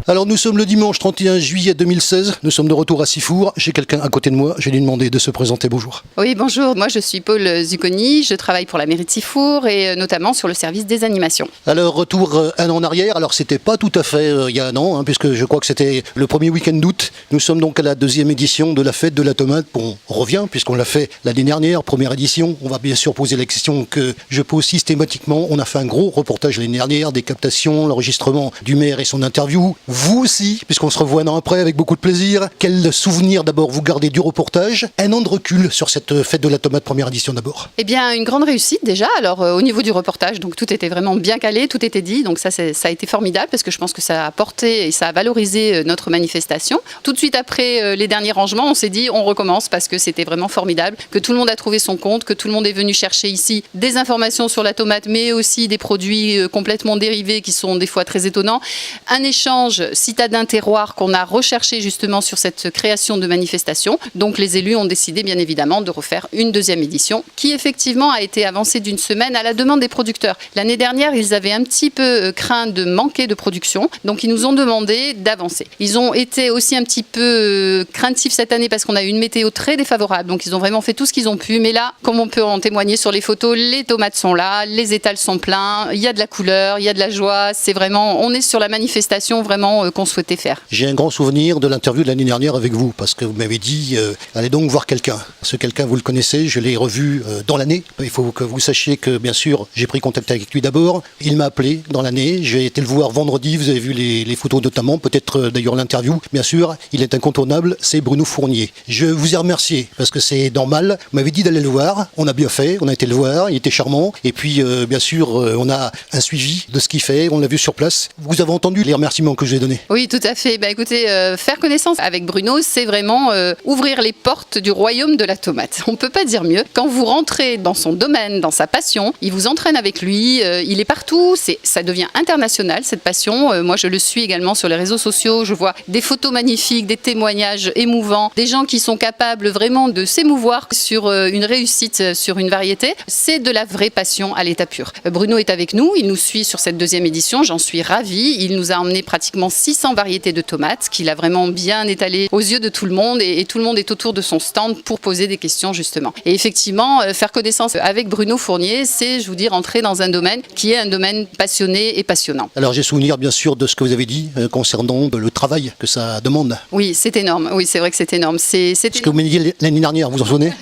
Alors nous sommes le dimanche 31 juillet 2016, nous sommes de retour à Sifour. J'ai quelqu'un à côté de moi, je vais lui demander de se présenter. Bonjour. Oui, bonjour, moi je suis Paul Zucconi, je travaille pour la mairie de Sifour et notamment sur le service des animations. Alors retour un an en arrière, alors c'était pas tout à fait il y a un an, puisque je crois que c'était le premier week-end d'août. Nous sommes donc à la deuxième édition de la fête de la tomate. Bon, on revient puisqu'on l'a fait l'année dernière, première édition. On va bien sûr poser la question que je pose systématiquement. On a fait un gros reportage l'année dernière, des captations, l'enregistrement du maire et son interview. Vous aussi, puisqu'on se revoit un an après avec beaucoup de plaisir. Quel souvenir d'abord vous gardez du reportage? Un an de recul sur cette fête de la tomate première édition d'abord. Eh bien, une grande réussite déjà. Alors au niveau du reportage, donc tout était vraiment bien calé, tout était dit. Donc ça a été formidable parce que je pense que ça a porté et ça a valorisé notre manifestation. Tout de suite après les derniers rangements, on s'est dit on recommence parce que c'était vraiment formidable, que tout le monde a trouvé son compte, que tout le monde est venu chercher ici des informations sur la tomate, mais aussi des produits complètement dérivés qui sont des fois très étonnants. Un échange citadin-terroir qu'on a recherché justement sur cette création de manifestation. Donc les élus ont décidé bien évidemment de refaire une deuxième édition qui effectivement a été avancée d'une semaine à la demande des producteurs. L'année dernière, ils avaient un petit peu craint de manquer de production, donc ils nous ont demandé d'avancer. Ils ont été aussi un petit peu craintifs cette année parce qu'on a eu une météo très défavorable, donc ils ont vraiment fait tout ce qu'ils ont pu. Mais là, comme on peut en témoigner sur les photos, les tomates sont là, les étals sont pleins, il y a de la couleur, il y a de la joie. C'est vraiment, on est sur la manifestation vraiment qu'on souhaitait faire. J'ai un grand souvenir de l'interview de l'année dernière avec vous, parce que vous m'avez dit allez donc voir quelqu'un. Ce quelqu'un, vous le connaissez, je l'ai revu dans l'année. Il faut que vous sachiez que bien sûr, j'ai pris contact avec lui d'abord. Il m'a appelé dans l'année, j'ai été le voir vendredi, vous avez vu les photos notamment, peut-être d'ailleurs l'interview. Bien sûr, il est incontournable, c'est Bruno Fournier. Je vous ai remercié, parce que c'est normal. Vous m'avez dit d'aller le voir, on a bien fait, on a été le voir, il était charmant. Et puis bien sûr, on a un suivi de ce qu'il fait, on l'a vu sur place. Vous avez entendu les remerciements que je lui ai donnés? Oui, tout à fait. Écoutez, faire connaissance avec Bruno, c'est vraiment ouvrir les portes du royaume de la tomate. On ne peut pas dire mieux. Quand vous rentrez dans son domaine, dans sa passion, il vous entraîne avec lui, il est partout, ça devient international cette passion. Moi, je le suis également sur les réseaux sociaux, je vois des photos magnifiques, des témoignages émouvants, des gens qui sont capables vraiment de s'émouvoir sur une réussite, sur une variété. C'est de la vraie passion à l'état pur. Bruno est avec nous, il nous suit sur cette deuxième édition, j'en suis ravie. Il nous a emmené pratiquement 600 variétés de tomates qu'il a vraiment bien étalé aux yeux de tout le monde et tout le monde est autour de son stand pour poser des questions justement. Et effectivement, faire connaissance avec Bruno Fournier, c'est, je vous dis, rentrer dans un domaine qui est un domaine passionné et passionnant. Alors j'ai souvenir bien sûr de ce que vous avez dit concernant le travail que ça demande. Oui, c'est énorme. Oui, c'est vrai que c'est énorme. C'est ce que vous m'avez dit l'année dernière, vous en souvenez?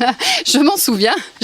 Je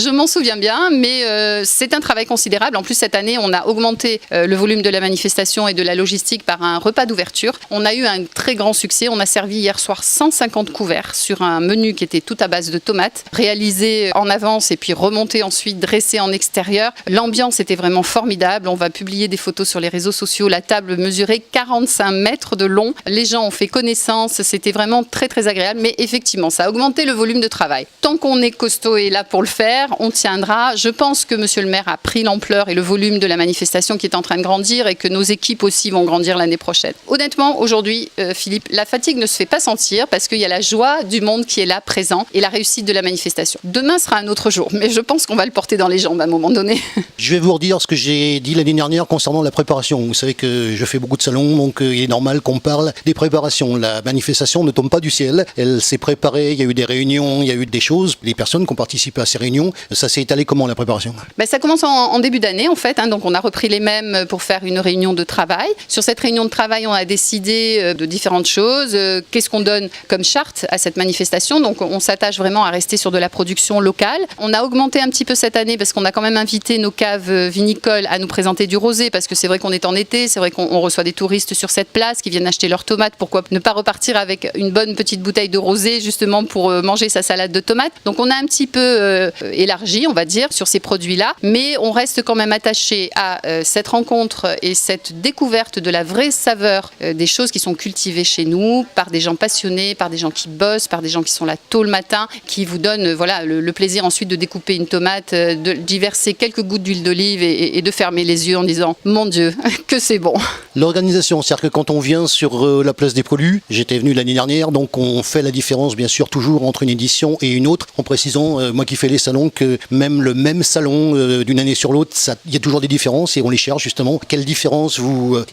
m'en souviens bien, mais c'est un travail considérable. En plus, cette année, on a augmenté le volume de la manifestation et de la logistique par un repas d'ouverture. On a eu un très grand succès. On a servi hier soir 150 couverts sur un menu qui était tout à base de tomates, réalisé en avance et puis remonté ensuite, dressé en extérieur. L'ambiance était vraiment formidable. On va publier des photos sur les réseaux sociaux. La table mesurait 45 mètres de long. Les gens ont fait connaissance. C'était vraiment très, très agréable. Mais effectivement, ça a augmenté le volume de travail. Tant qu'on est costaud et là pour le faire, on tiendra. Je pense que monsieur le maire a pris l'ampleur et le volume de la manifestation qui est en train de grandir et que nos équipes aussi vont grandir l'année prochaine. Honnêtement, aujourd'hui, Philippe, la fatigue ne se fait pas sentir parce qu'il y a la joie du monde qui est là, présent, et la réussite de la manifestation. Demain sera un autre jour, mais je pense qu'on va le porter dans les jambes à un moment donné. Je vais vous redire ce que j'ai dit l'année dernière concernant la préparation. Vous savez que je fais beaucoup de salons, donc il est normal qu'on parle des préparations. La manifestation ne tombe pas du ciel, elle s'est préparée, il y a eu des réunions, il y a eu des choses. Les personnes qui ont participé à ces réunions, ça s'est étalé comment la préparation? Ça commence en début d'année en fait, donc on a repris les mêmes pour faire une réunion de travail. Sur cette réunion de travail, on a décidé de différentes choses. Qu'est-ce qu'on donne comme charte à cette manifestation? Donc on s'attache vraiment à rester sur de la production locale. On a augmenté un petit peu cette année parce qu'on a quand même invité nos caves vinicoles à nous présenter du rosé parce que c'est vrai qu'on est en été, c'est vrai qu'on reçoit des touristes sur cette place qui viennent acheter leurs tomates. Pourquoi ne pas repartir avec une bonne petite bouteille de rosé justement pour manger sa salade de tomates? Donc on a un petit peu élargi, on va dire, sur ces produits-là, mais on reste quand même attaché à cette rencontre et cette découverte de la vraie saveur des choses qui sont cultivées chez nous par des gens passionnés, par des gens qui bossent, par des gens qui sont là tôt le matin, qui vous donnent le plaisir ensuite de découper une tomate, d'y verser quelques gouttes d'huile d'olive et de fermer les yeux en disant « Mon Dieu, que c'est bon !» L'organisation, c'est-à-dire que quand on vient sur la place des produits, j'étais venu l'année dernière, donc on fait la différence bien sûr toujours entre une édition et une autre, en précisant, moi qui fais les salons, que même le même salon d'une année sur l'autre, il y a toujours des différences et on les cherche justement. Quelle différence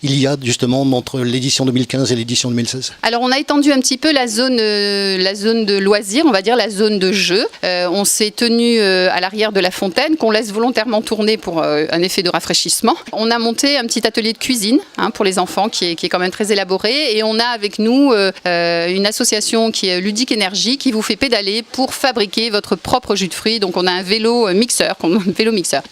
il y a justement entre l'édition 2015 et l'édition 2016? Alors on a étendu un petit peu la zone de loisirs, on va dire la zone de jeu. On s'est tenu à l'arrière de la fontaine qu'on laisse volontairement tourner pour un effet de rafraîchissement. On a monté un petit atelier de cuisine pour les enfants qui est quand même très élaboré, et on a avec nous une association qui est Ludique Énergie qui vous fait pédaler pour fabriquer votre propre jus de fruits. Donc on a un vélo mixeur.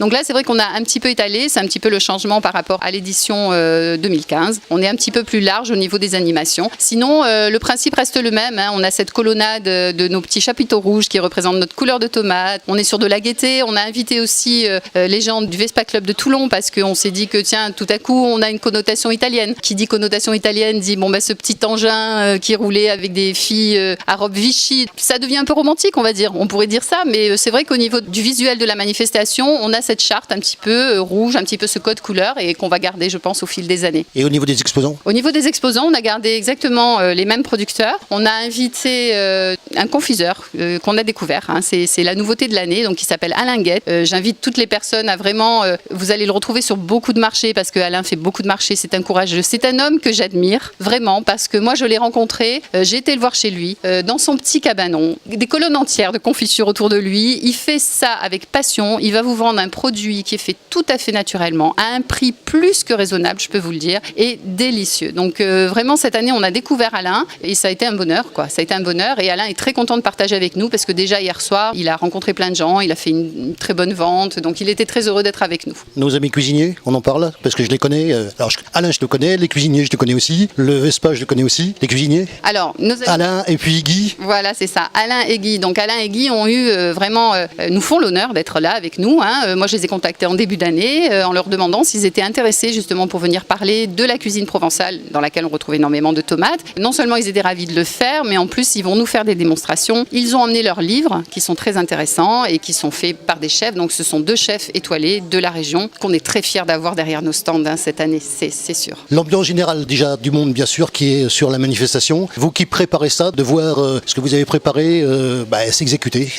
Donc là c'est vrai qu'on a un petit peu étalé, c'est un petit peu le changement par rapport à l'édition 2015. On est un petit peu plus large au niveau des animations. Sinon le principe reste le même. On a cette colonnade de nos petits chapiteaux rouges qui représentent notre couleur de tomate. On est sur de la gaieté. On a invité aussi les gens du Vespa Club de Toulon parce qu'on s'est dit que tiens, tout à coup on a une connotation italienne. Qui dit connotation italienne dit bon ce petit engin qui roulait avec des filles à robe Vichy, ça devient un peu romantique, on va dire. On pourrait dire ça, mais c'est vrai qu'au niveau du visuel de la manifestation, on a cette charte un petit peu rouge, un petit peu ce code couleur, et qu'on va garder, je pense, au fil des années. Et au niveau des exposants? Au niveau des exposants, on a gardé exactement les mêmes producteurs. On a invité un confiseur qu'on a découvert. C'est la nouveauté de l'année, donc qui s'appelle Alain Guette. J'invite toutes les personnes à vraiment... vous allez le retrouver sur beaucoup de marchés parce que Alain fait beaucoup de marchés. C'est un courageux. C'est un homme que j'admire vraiment parce que moi, je l'ai rencontré. J'ai été le voir chez lui, dans son petit cabanon. Des colonnes entières de confiture autour de lui. Il fait ça avec passion. Il va vous vendre un produit qui est fait tout à fait naturellement, à un prix plus que raisonnable, je peux vous le dire, et délicieux. Donc vraiment, cette année, on a découvert Alain et ça a été un bonheur, quoi. Ça a été un bonheur et Alain est très content de partager avec nous parce que déjà hier soir, il a rencontré plein de gens, il a fait une très bonne vente, donc il était très heureux d'être avec nous. Nos amis cuisiniers, on en parle parce que je les connais. Alors Alain, je le connais, les cuisiniers, je le connais aussi, le Vespa, je le connais aussi, les cuisiniers. Alors, nos amis... Alain et puis Guy. Voilà, c'est ça, Alain et Guy. Donc Alain et Guy ont eu nous font l'honneur d'être là avec nous. Moi, je les ai contactés en début d'année en leur demandant s'ils étaient intéressés justement pour venir parler de la cuisine provençale dans laquelle on retrouve énormément de tomates. Non seulement ils étaient ravis de le faire, mais en plus ils vont nous faire des démonstrations. Ils ont emmené leurs livres qui sont très intéressants et qui sont faits par des chefs. Donc ce sont 2 chefs étoilés de la région qu'on est très fiers d'avoir derrière nos stands cette année, c'est sûr. L'ambiance générale déjà du monde bien sûr qui est sur la manifestation. Vous qui préparez ça, de voir ce que vous avez préparé s'exécuter.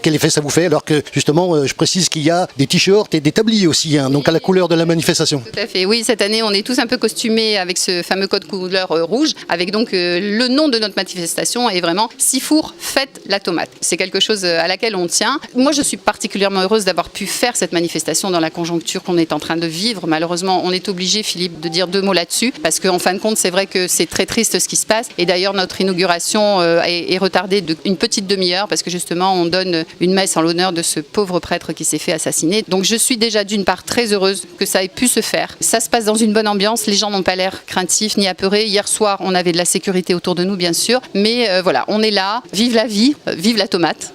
Quel effet ça vous fait alors que justement je précise qu'il y a des t-shirts et des tabliers aussi, donc à la couleur de la manifestation. Tout à fait, oui, cette année on est tous un peu costumés avec ce fameux code couleur rouge, avec donc le nom de notre manifestation est vraiment Sifour fête la tomate. C'est quelque chose à laquelle on tient. Moi je suis particulièrement heureuse d'avoir pu faire cette manifestation dans la conjoncture qu'on est en train de vivre. Malheureusement on est obligé, Philippe, de dire 2 mots là-dessus parce qu'en fin de compte c'est vrai que c'est très triste ce qui se passe et d'ailleurs notre inauguration est retardée d'une petite demi-heure parce que justement on donne une messe en l'honneur de ce pauvre prêtre qui s'est fait assassiner. Donc je suis déjà d'une part très heureuse que ça ait pu se faire. Ça se passe dans une bonne ambiance, les gens n'ont pas l'air craintifs ni apeurés. Hier soir on avait de la sécurité autour de nous bien sûr, mais voilà, on est là, vive la vie, vive la tomate.